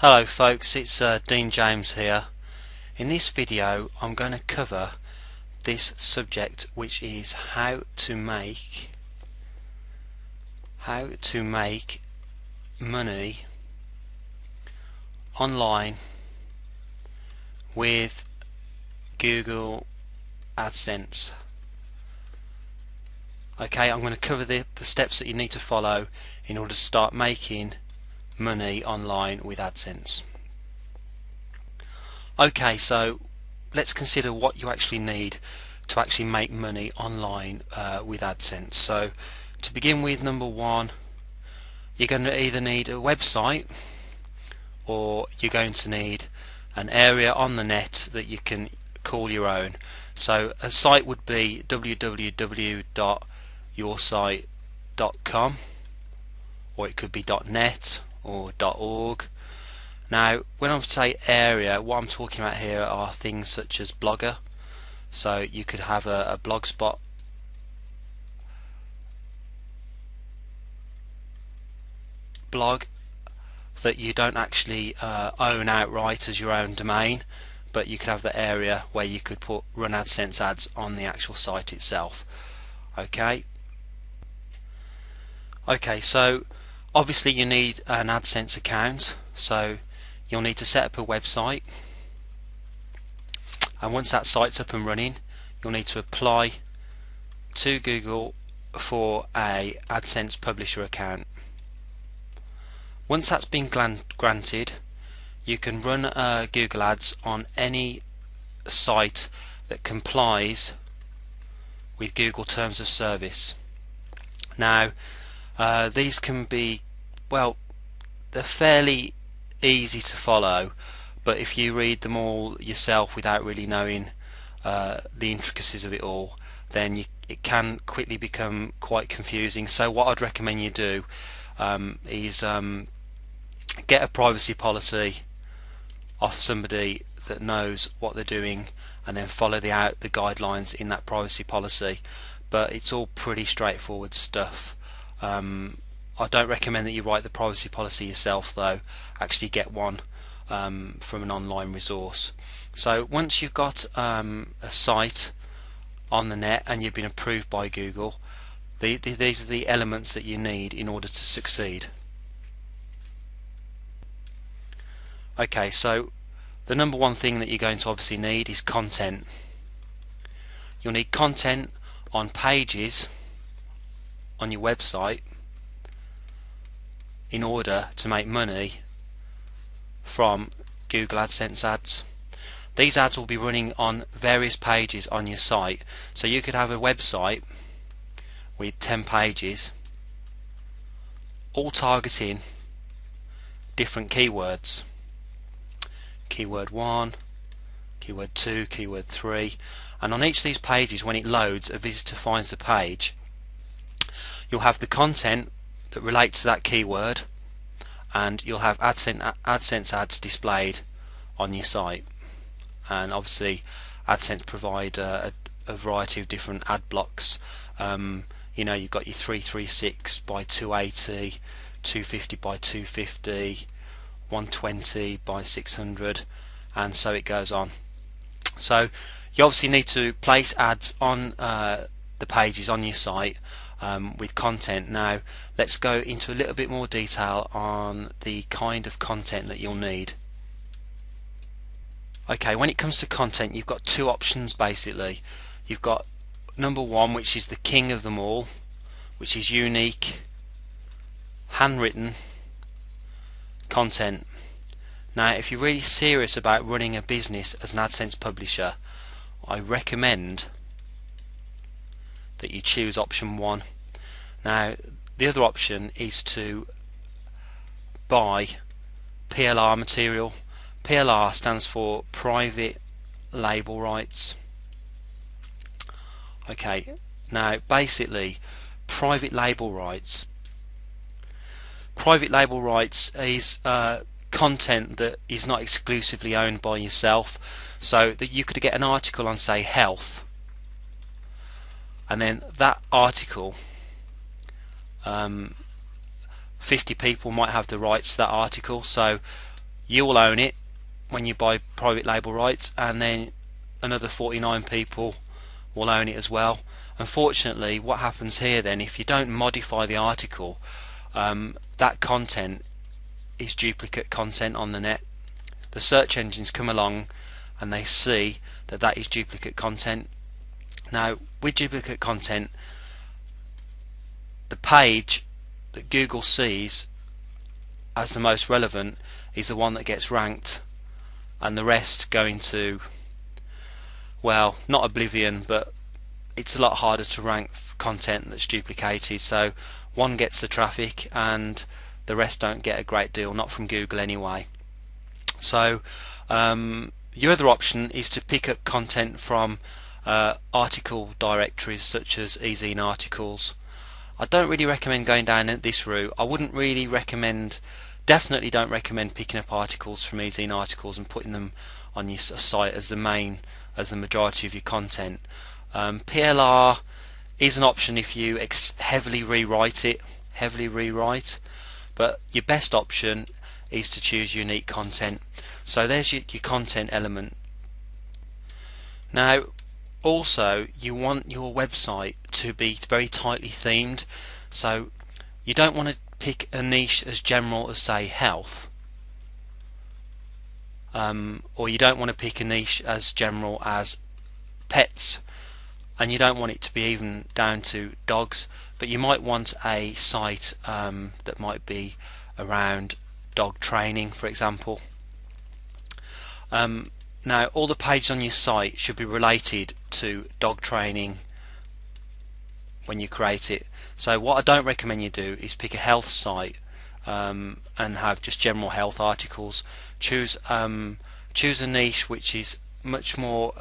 Hello folks, it's Dean James here. In this video I'm going to cover this subject, which is how to make money online with Google Adsense. Okay, I'm going to cover the steps that you need to follow in order to start making money online with Adsense. Okay, so let's consider what you actually need to actually make money online with Adsense. So to begin with, number one, you're going to either need a website or you're going to need an area on the net that you can call your own. So a site would be www.yoursite.com, or it could be .net or .org. Now when I say area, what I'm talking about here are things such as Blogger. So you could have a blogspot blog that you don't actually own outright as your own domain, but you could have the area where you could run AdSense ads on the actual site itself. Okay, so obviously you need an AdSense account, so you'll need to set up a website, and once that site's up and running, you'll need to apply to Google for a AdSense publisher account. Once that's been granted, you can run Google Ads on any site that complies with Google Terms of Service. Now these can be, well, they're fairly easy to follow, but if you read them all yourself without really knowing the intricacies of it all, then it can quickly become quite confusing. So what I'd recommend you do is get a privacy policy off somebody that knows what they're doing, and then follow the guidelines in that privacy policy. But it's all pretty straightforward stuff. I don't recommend that you write the privacy policy yourself though. Actually get one from an online resource. So once you've got a site on the net and you've been approved by Google, these are the elements that you need in order to succeed. Okay, so the number one thing that you're going to obviously need is content. You'll need content on pages on your website in order to make money from Google AdSense ads. These ads will be running on various pages on your site, so you could have a website with 10 pages all targeting different keywords. Keyword 1, keyword 2, keyword 3, and on each of these pages, when it loads, a visitor finds the page, you'll have the content that relates to that keyword, and you'll have AdSense ads displayed on your site. And obviously AdSense provide a variety of different ad blocks. You know, you've got your 336 by 280, 250 by 250, 120 by 600, and so it goes on. So you obviously need to place ads on the pages on your site with content. Now let's go into a little bit more detail on the kind of content that you'll need. Okay, when it comes to content, you've got two options basically. You've got number one, which is the king of them all, which is unique, handwritten content. Now if you're really serious about running a business as an AdSense publisher, I recommend that you choose option one. Now the other option is to buy PLR material. PLR stands for private label rights. Okay, now basically private label rights is content that is not exclusively owned by yourself. So that you could get an article on, say, health, and then that article 50 people might have the rights to that article, so you will own it when you buy private label rights, and then another 49 people will own it as well. Unfortunately, what happens here then, if you don't modify the article, that content is duplicate content on the net. The search engines come along and they see that that is duplicate content. Now, with duplicate content, the page that Google sees as the most relevant is the one that gets ranked, and the rest go into, well, not oblivion, but it's a lot harder to rank content that's duplicated. So one gets the traffic and the rest don't get a great deal, not from Google anyway. So your other option is to pick up content from article directories such as eZine articles. I don't really recommend going down this route. I wouldn't really recommend, definitely don't recommend picking up articles from eZine articles and putting them on your site as the majority of your content. PLR is an option if you heavily rewrite, but your best option is to choose unique content. So there's your content element. Now, also, you want your website to be very tightly themed, so you don't want to pick a niche as general as, say, health, or you don't want to pick a niche as general as pets, and you don't want it to be even down to dogs, but you might want a site that might be around dog training, for example. Now, all the pages on your site should be related to dog training when you create it. So what I don't recommend you do is pick a health site and have just general health articles. Choose a niche which is much more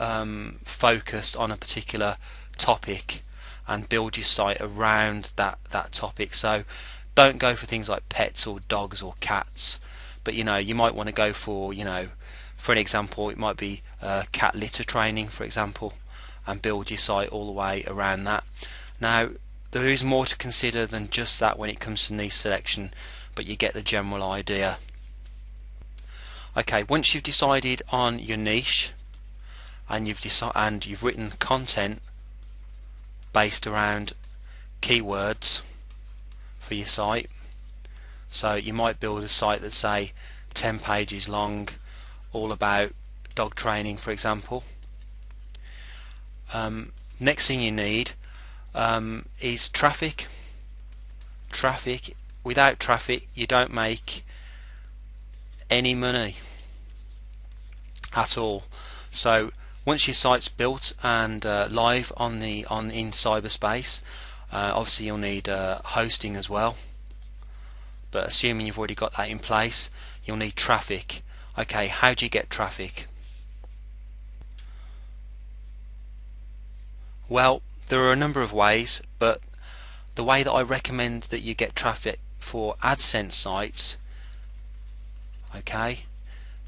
focused on a particular topic, and build your site around that topic. So don't go for things like pets or dogs or cats, but you might want to go for, for an example, it might be cat litter training, for example, and build your site all the way around that. Now, there is more to consider than just that when it comes to niche selection, but you get the general idea. Okay, once you've decided on your niche and you've written content based around keywords for your site, so you might build a site that's, say, 10 pages long, all about dog training, for example. Next thing you need is traffic. Without traffic, you don't make any money at all. So once your site's built and live in cyberspace, obviously you'll need hosting as well, but assuming you've already got that in place, you'll need traffic. Okay, how do you get traffic? Well, there are a number of ways, but the way that I recommend that you get traffic for Adsense sites, okay,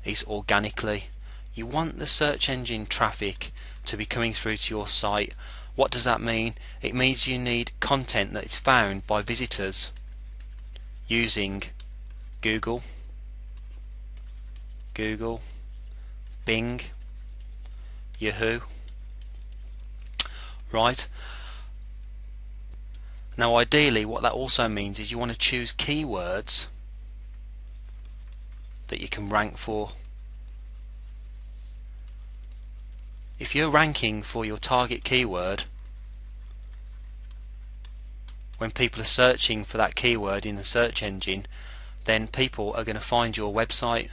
is organically. You want the search engine traffic to be coming through to your site. What does that mean? It means you need content that is found by visitors using Google, Bing, Yahoo. Right. Now, ideally, what that also means is you want to choose keywords that you can rank for. If you're ranking for your target keyword, when people are searching for that keyword in the search engine, then people are going to find your website.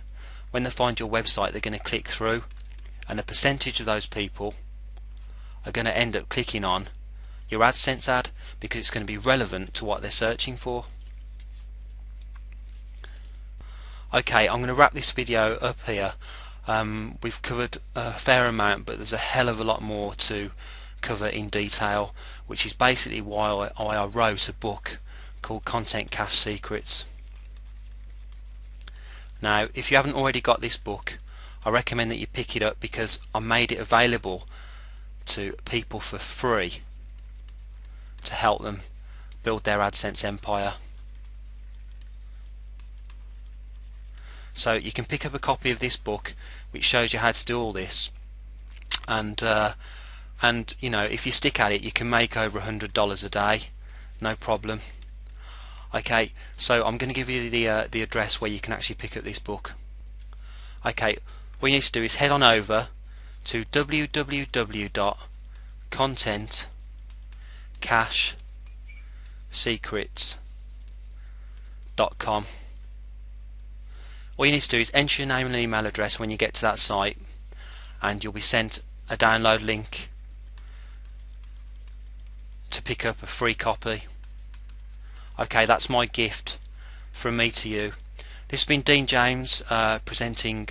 When they find your website, they're going to click through, and a percentage of those people are going to end up clicking on your AdSense ad because it's going to be relevant to what they're searching for. Okay, I'm going to wrap this video up here. We've covered a fair amount, but there's a hell of a lot more to cover in detail, which is basically why I wrote a book called Content Cache Secrets. Now, if you haven't already got this book, I recommend that you pick it up because I made it available to people for free to help them build their AdSense empire. So you can pick up a copy of this book which shows you how to do all this, and you know, if you stick at it, you can make over $100 a day, no problem. Okay, so I'm going to give you the address where you can actually pick up this book. Okay, what you need to do is head on over to www.contentcashsecrets.com. All you need to do is enter your name and email address when you get to that site, and you'll be sent a download link to pick up a free copy. Okay, that's my gift from me to you. This has been Dean James presenting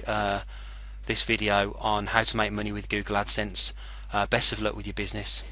this video on how to make money with Google AdSense. Best of luck with your business.